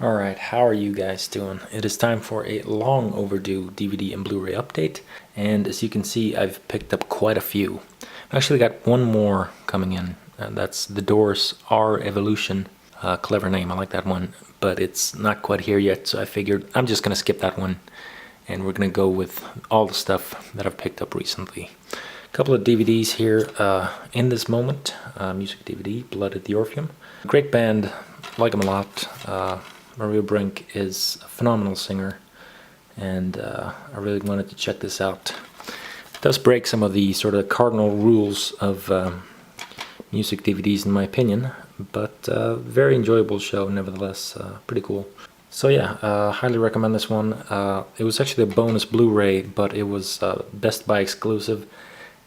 Alright, how are you guys doing? It is time for a long overdue DVD and Blu-ray update, and as you can see, I've picked up quite a few. I've actually got one more coming in, and that's The Doors R Evolution. Clever name, I like that one, but it's not quite here yet, so I figured I'm just gonna skip that one, and we're gonna go with all the stuff that I've picked up recently. A couple of DVDs here in this moment. Music DVD, Blood at the Orpheum. Great band, like them a lot. Maria Brink is a phenomenal singer, and I really wanted to check this out. It does break some of the sort of cardinal rules of music DVDs in my opinion, but very enjoyable show nevertheless, pretty cool. So yeah, highly recommend this one. It was actually a bonus Blu-ray, but it was Best Buy exclusive.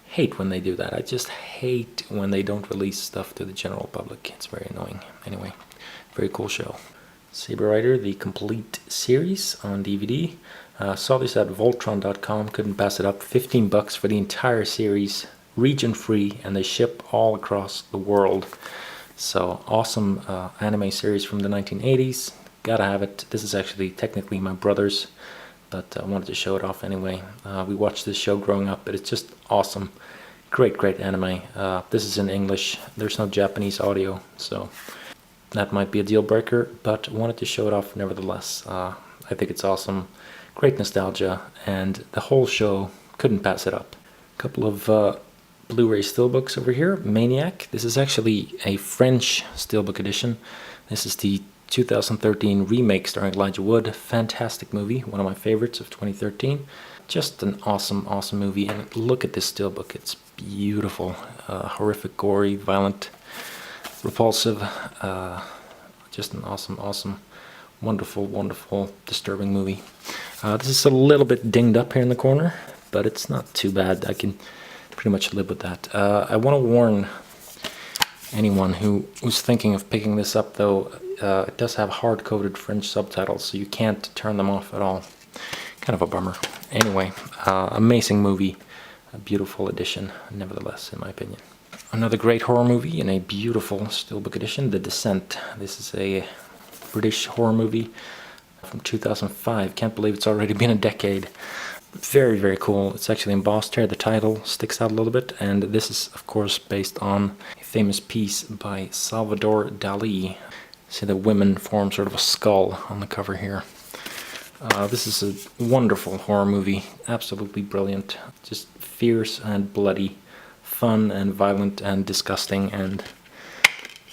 Hate when they do that. I just hate when they don't release stuff to the general public. It's very annoying. Anyway, very cool show. Saber Rider, the complete series on DVD. Saw this at Voltron.com, couldn't pass it up. 15 bucks for the entire series, region free, and they ship all across the world. So awesome anime series from the 1980s. Gotta have it. This is actually technically my brother's, but I wanted to show it off anyway. We watched this show growing up, but it's just awesome. Great anime. This is in English. There's no Japanese audio, so that might be a deal breaker, but wanted to show it off nevertheless. I think it's awesome. Great nostalgia, and the whole show, couldn't pass it up. A couple of Blu-ray Steelbooks over here. Maniac. This is actually a French Steelbook edition. This is the 2013 remake starring Elijah Wood. Fantastic movie, one of my favorites of 2013. Just an awesome movie, and look at this Steelbook. It's beautiful. Horrific, gory, violent, repulsive, just an awesome, wonderful, disturbing movie. This is a little bit dinged up here in the corner, but it's not too bad. I can pretty much live with that. I want to warn anyone who's thinking of picking this up, though. It does have hard-coded French subtitles, so you can't turn them off at all. Kind of a bummer. Anyway, amazing movie, a beautiful edition, nevertheless, in my opinion. Another great horror movie in a beautiful Steelbook edition, The Descent. This is a British horror movie from 2005. Can't believe it's already been a decade. Very cool. It's actually embossed here. The title sticks out a little bit, and this is, of course, based on a famous piece by Salvador Dali. See the women form sort of a skull on the cover here. This is a wonderful horror movie. Absolutely brilliant. Just fierce and bloody. Fun and violent and disgusting, and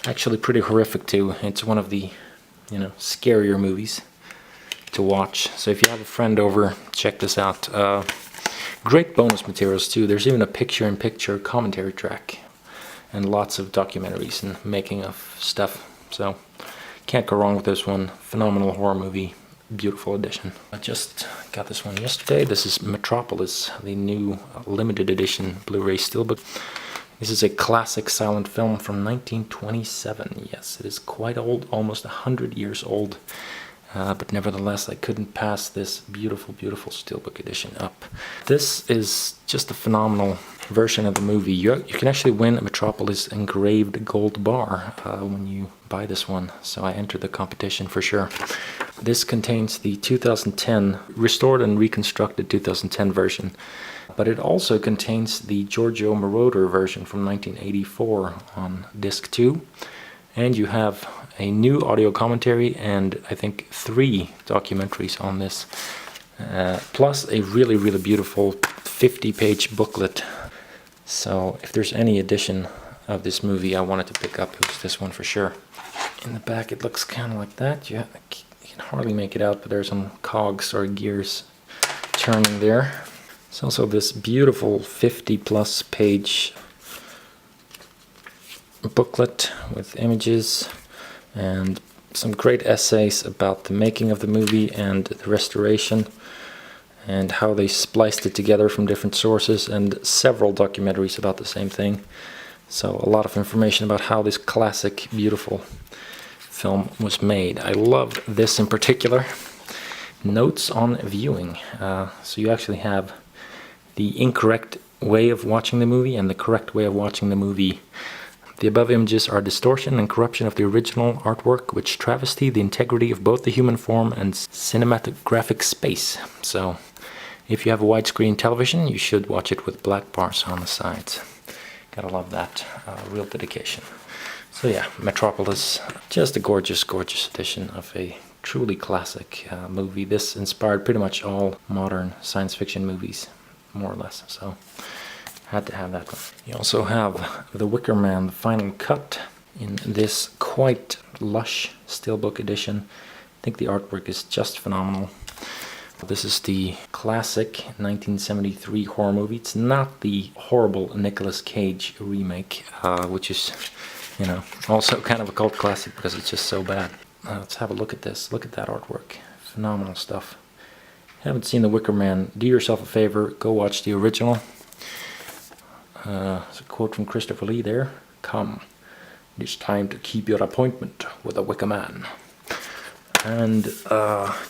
actually pretty horrific too. It's one of the, scarier movies to watch. So if you have a friend over, check this out. Great bonus materials too. There's even a picture-in-picture commentary track, and lots of documentaries and making of stuff. So can't go wrong with this one. Phenomenal horror movie. Beautiful edition. I just got this one yesterday. This is Metropolis, the new limited edition Blu-ray Steelbook. This is a classic silent film from 1927. Yes, it is quite old, almost 100 years old. But nevertheless, I couldn't pass this beautiful Steelbook edition up. This is just a phenomenal version of the movie. You can actually win a Metropolis engraved gold bar when you buy this one, so I entered the competition for sure. This contains the 2010, restored and reconstructed 2010 version, but it also contains the Giorgio Moroder version from 1984 on disc 2, and you have a new audio commentary and I think 3 documentaries on this, plus a really beautiful 50-page booklet. So if there's any edition of this movie I wanted to pick up, it was this one for sure. In the back it looks kind of like that. You can hardly make it out, but there's some cogs or gears turning there. There's also this beautiful 50-plus page booklet with images and some great essays about the making of the movie and the restoration and how they spliced it together from different sources, and several documentaries about the same thing. So a lot of information about how this classic, beautiful film was made. I loved this in particular. Notes on viewing. So you actually have the incorrect way of watching the movie and the correct way of watching the movie The above images are distortion and corruption of the original artwork, which travesty the integrity of both the human form and cinematographic space. So, if you have a widescreen television, you should watch it with black bars on the sides. Gotta love that. Real dedication. So yeah, Metropolis. Just a gorgeous, gorgeous edition of a truly classic movie. This inspired pretty much all modern science fiction movies, more or less. So, had to have that one. You also have the Wicker Man, the final cut, in this quite lush steelbook edition. I think the artwork is just phenomenal. This is the classic 1973 horror movie. It's not the horrible Nicolas Cage remake, which is, you know, also kind of a cult classic because it's just so bad. Let's have a look at this. Look at that artwork. Phenomenal stuff. Haven't seen the Wicker Man? Do yourself a favor, go watch the original. There's a quote from Christopher Lee there. "Come, it is time to keep your appointment with the Wicker Man." And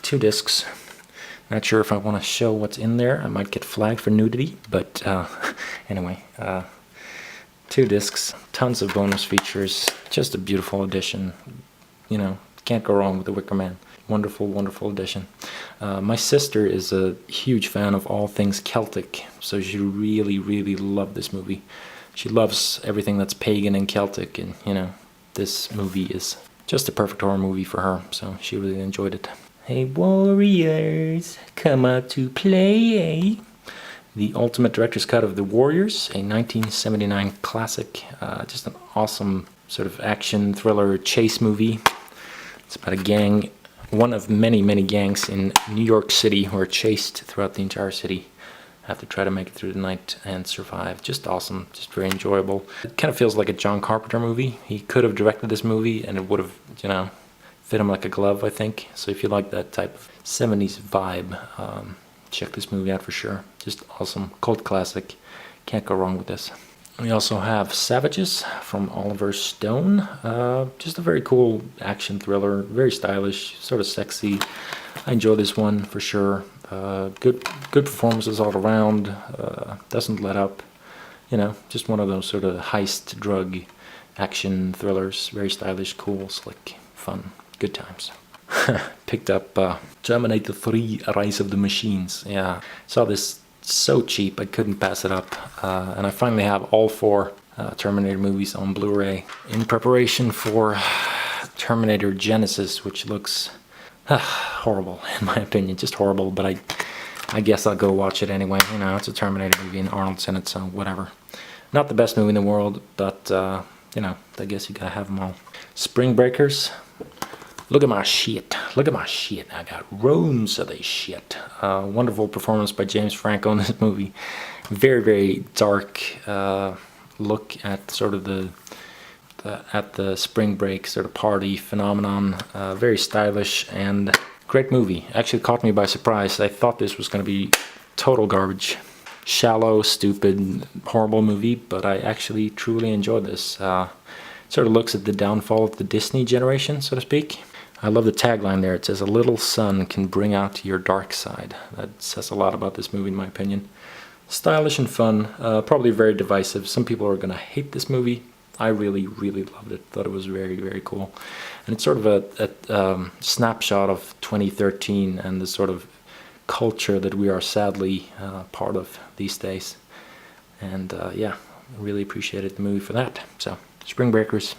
2 discs. Not sure if I want to show what's in there. I might get flagged for nudity, but anyway, 2 discs, tons of bonus features, just a beautiful edition. You know, can't go wrong with the Wicker Man. Wonderful, wonderful edition. My sister is a huge fan of all things Celtic, so she really, really loved this movie. She loves everything that's pagan and Celtic, and you know, this movie is just a perfect horror movie for her, so she really enjoyed it. Hey warriors, come out to play. The ultimate director's cut of The Warriors, a 1979 classic, just an awesome sort of action thriller chase movie. It's about a gang, one of many, many gangs in New York City who are chased throughout the entire city. Have to try to make it through the night and survive. Just awesome, just very enjoyable. It kind of feels like a John Carpenter movie. He could have directed this movie and it would have, you know, fit him like a glove, I think. So if you like that type of 70s vibe, check this movie out for sure. Just awesome, cult classic. Can't go wrong with this. We also have Savages from Oliver Stone. Just a very cool action thriller, very stylish, sort of sexy. I enjoy this one for sure. Good performances all around. Doesn't let up. You know, just one of those sort of heist drug action thrillers. Very stylish, cool, slick, fun. Good times. Picked up Terminator 3 Rise of the Machines. Yeah, saw this so cheap I couldn't pass it up. And I finally have all 4 Terminator movies on Blu-ray in preparation for Terminator Genesis, which looks horrible in my opinion. Just horrible, but I guess I'll go watch it anyway. You know, it's a Terminator movie and Arnold's in it, so whatever. Not the best movie in the world, but you know, I guess you gotta have them all. Spring Breakers. Look at my shit. Look at my shit. I got roams of this shit. Wonderful performance by James Franco in this movie. Very, very dark look at sort of the spring break sort of party phenomenon. Very stylish and great movie. Actually caught me by surprise. I thought this was going to be total garbage. Shallow, stupid, horrible movie, but I actually truly enjoyed this. Sort of looks at the downfall of the Disney generation, so to speak. I love the tagline there. It says, "A little sun can bring out your dark side." That says a lot about this movie in my opinion. Stylish and fun, probably very divisive. Some people are going to hate this movie. I really, really loved it. Thought it was very, very cool. And it's sort of a snapshot of 2013 and the sort of culture that we are sadly part of these days. And yeah, really appreciated the movie for that. So, Spring Breakers,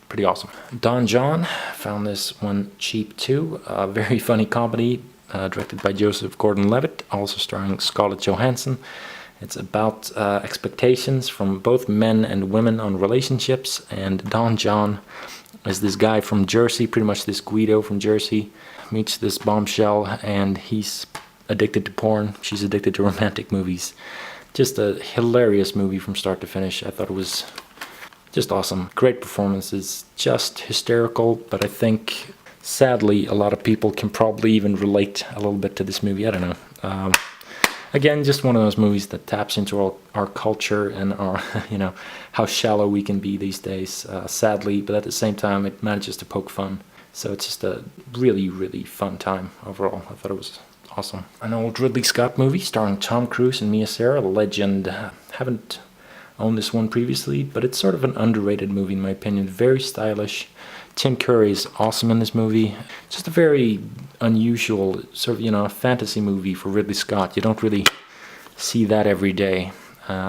pretty awesome. Don John, found this one cheap too. Very funny comedy, directed by Joseph Gordon-Levitt, also starring Scarlett Johansson. It's about expectations from both men and women on relationships, and Don John is this guy from Jersey, pretty much this Guido from Jersey, meets this bombshell, and he's addicted to porn. She's addicted to romantic movies. Just a hilarious movie from start to finish. I thought it was just awesome. Great performances, just hysterical, but I think sadly a lot of people can probably even relate a little bit to this movie. I don't know. Again, just one of those movies that taps into our culture and our, you know, how shallow we can be these days, sadly, but at the same time it manages to poke fun. So it's just a really, really fun time overall. I thought it was awesome. An old Ridley Scott movie starring Tom Cruise and Mia Sara, Legend. Haven't owned this one previously, but it's sort of an underrated movie in my opinion. Very stylish. Tim Curry is awesome in this movie. Just a very unusual sort of, fantasy movie for Ridley Scott. You don't really see that every day.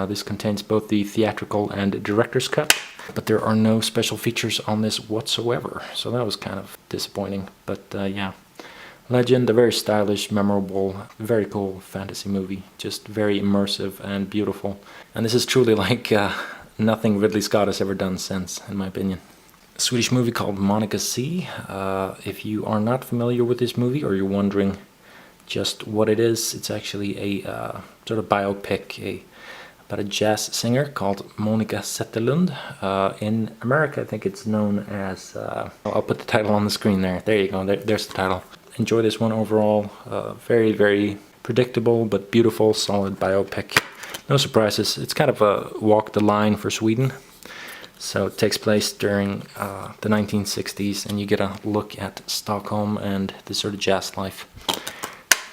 This contains both the theatrical and director's cut, but there are no special features on this whatsoever, so that was kind of disappointing. But yeah, Legend, a very stylish, memorable, very cool fantasy movie, just very immersive and beautiful. And this is truly like nothing Ridley Scott has ever done since, in my opinion. A Swedish movie called Monica C. If you are not familiar with this movie, or you're wondering just what it is, it's actually a sort of biopic about a jazz singer called Monica Zetterlund. In America, I think it's known as, I'll put the title on the screen there. There you go, there's the title. Enjoy this one overall. Very, very predictable but beautiful, solid biopic. No surprises. It's kind of a walk the line for Sweden. So it takes place during the 1960s, and you get a look at Stockholm and the sort of jazz life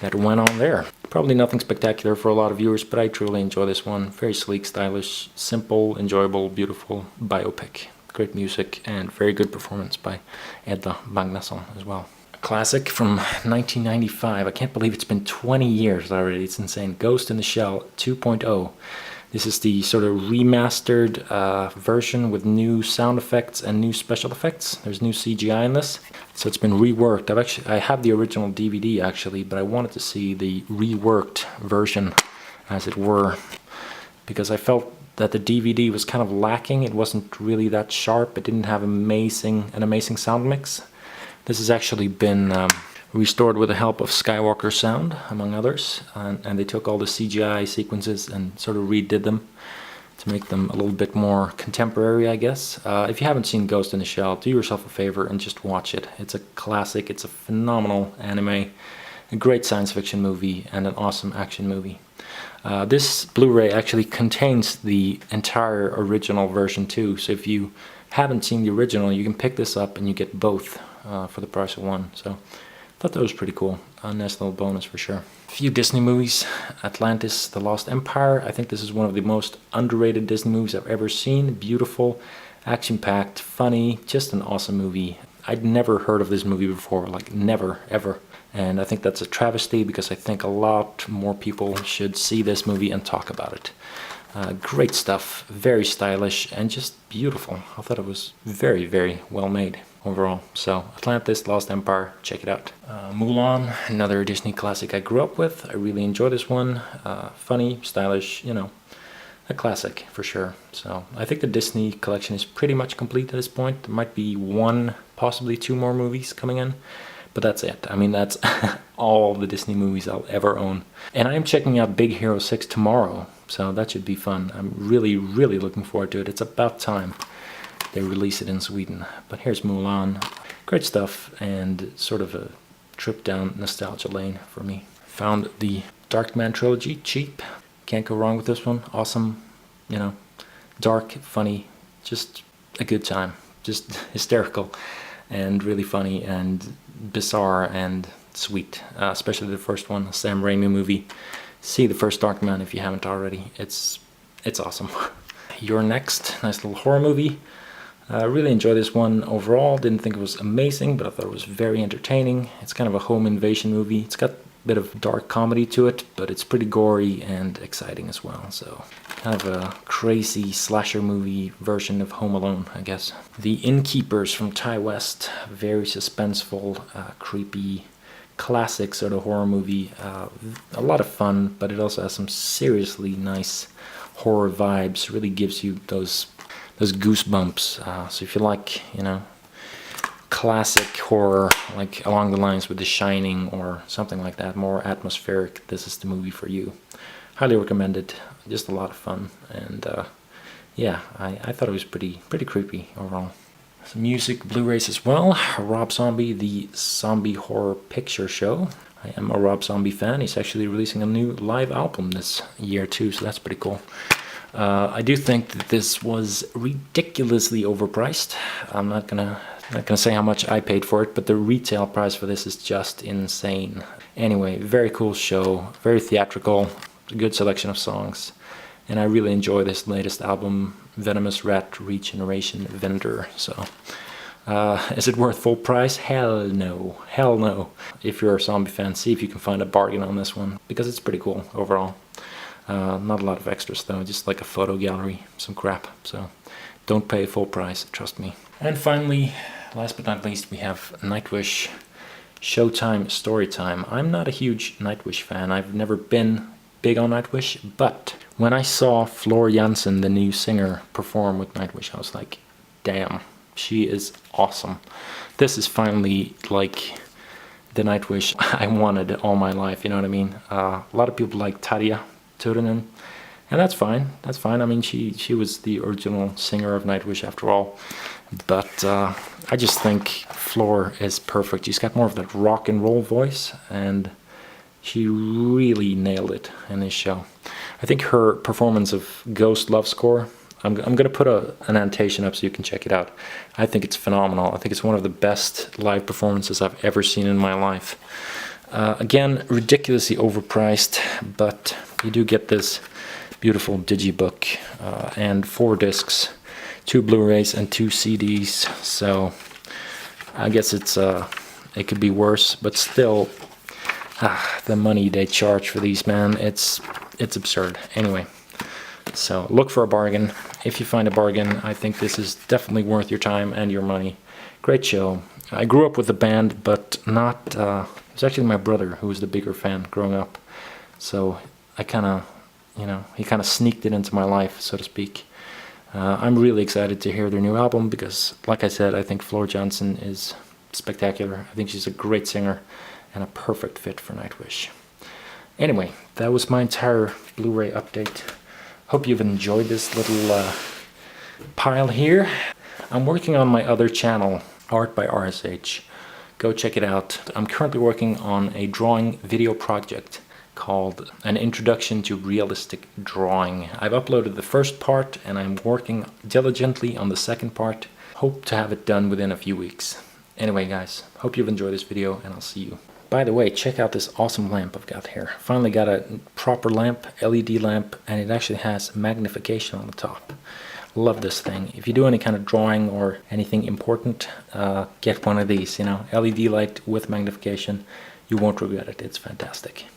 that went on there. Probably nothing spectacular for a lot of viewers, but I truly enjoy this one. Very sleek, stylish, simple, enjoyable, beautiful biopic. Great music and very good performance by Edda Magnusson as well. A classic from 1995. I can't believe it's been 20 years already. It's insane. Ghost in the Shell 2.0. This is the sort of remastered version with new sound effects and new special effects. There's new CGI in this, so it's been reworked. I have the original DVD actually, but I wanted to see the reworked version, as it were, because I felt that the DVD was kind of lacking. It wasn't really that sharp. It didn't have an amazing sound mix. This has actually been restored with the help of Skywalker Sound, among others, and they took all the CGI sequences and sort of redid them to make them a little bit more contemporary, I guess. If you haven't seen Ghost in the Shell, do yourself a favor and just watch it. It's a classic, it's a phenomenal anime, a great science fiction movie, and an awesome action movie. This Blu-ray actually contains the entire original version too, so if you haven't seen the original, you can pick this up and you get both for the price of one. So thought that was pretty cool. A nice little bonus for sure. A few Disney movies. Atlantis, The Lost Empire. I think this is one of the most underrated Disney movies I've ever seen. Beautiful, action-packed, funny, just an awesome movie. I'd never heard of this movie before, like never, ever. And I think that's a travesty, because I think a lot more people should see this movie and talk about it. Great stuff, very stylish, and just beautiful. I thought it was very, very well made overall. So Atlantis, Lost Empire, check it out. Mulan, another Disney classic I grew up with. I really enjoy this one. Funny, stylish, a classic for sure. So I think the Disney collection is pretty much complete at this point. There might be one, possibly two more movies coming in, but that's it. I mean, that's all the Disney movies I'll ever own. And I am checking out Big Hero 6 tomorrow, so that should be fun. I'm really, really looking forward to it. It's about time they release it in Sweden. But here's Mulan. Great stuff, and sort of a trip down nostalgia lane for me. Found the Darkman trilogy cheap. Can't go wrong with this one. Awesome, dark, funny, just a good time. Just hysterical and really funny and bizarre and sweet. Especially the first one, the Sam Raimi movie. See the first Darkman if you haven't already. It's awesome. Youre Next, nice little horror movie. I really enjoyed this one overall. Didn't think it was amazing, but I thought it was very entertaining. It's kind of a home invasion movie. It's got a bit of dark comedy to it, but it's pretty gory and exciting as well. So kind of a crazy slasher movie version of Home Alone, I guess. The Innkeepers from Ty West. Very suspenseful, creepy, classic sort of horror movie. A lot of fun, but it also has some seriously nice horror vibes. Really gives you those goosebumps. So if you like, classic horror, like along the lines with The Shining or something like that, more atmospheric, this is the movie for you. Highly recommend it. Just a lot of fun, and yeah, I thought it was pretty creepy overall. Some music, Blu-rays as well. Rob Zombie, the Zombie Horror Picture Show. I am a Rob Zombie fan. He's actually releasing a new live album this year too, so that's pretty cool. I do think that this was ridiculously overpriced. I'm not gonna say how much I paid for it, but the retail price for this is just insane. Anyway, very cool show, very theatrical, a good selection of songs, and I really enjoy this latest album, Venomous Rat Regeneration Vendor. So, is it worth full price? Hell no. Hell no. If you're a zombie fan, see if you can find a bargain on this one, because it's pretty cool overall. Not a lot of extras though, just like a photo gallery, some crap. So don't pay full price, trust me. And finally, last but not least, we have Nightwish Showtime Storytime. I'm not a huge Nightwish fan. I've never been big on Nightwish, but when I saw Floor Jansen, the new singer, perform with Nightwish, I was like, damn, she is awesome. This is finally like the Nightwish I wanted all my life, you know what I mean? A lot of people like Tarja Turunen, and that's fine. That's fine. I mean, she was the original singer of Nightwish after all. But I just think Floor is perfect. She's got more of that rock and roll voice, and she really nailed it in this show. I think her performance of Ghost Love Score, I'm going to put an annotation up so you can check it out. I think it's phenomenal. I think it's one of the best live performances I've ever seen in my life. Again, ridiculously overpriced, but you do get this beautiful digibook and 4 discs, 2 Blu-rays and 2 CDs. So I guess it could be worse, but still, the money they charge for these, man, it's absurd. Anyway, so look for a bargain. If you find a bargain, I think this is definitely worth your time and your money. Great show. I grew up with the band, but not. It was actually my brother who was the bigger fan growing up. So I kind of, he kind of sneaked it into my life, so to speak. I'm really excited to hear their new album because, like I said, I think Floor Jansen is spectacular. I think she's a great singer and a perfect fit for Nightwish. Anyway, that was my entire Blu-ray update. Hope you've enjoyed this little pile here. I'm working on my other channel, Art by RSH. Go check it out. I'm currently working on a drawing video project called An Introduction to Realistic Drawing. I've uploaded the first part and I'm working diligently on the second part. Hope to have it done within a few weeks. Anyway guys, hope you've enjoyed this video and I'll see you. By the way, check out this awesome lamp I've got here. Finally got a proper lamp, LED lamp, and it actually has magnification on the top. Love this thing. If you do any kind of drawing or anything important, get one of these, LED light with magnification. You won't regret it. It's fantastic.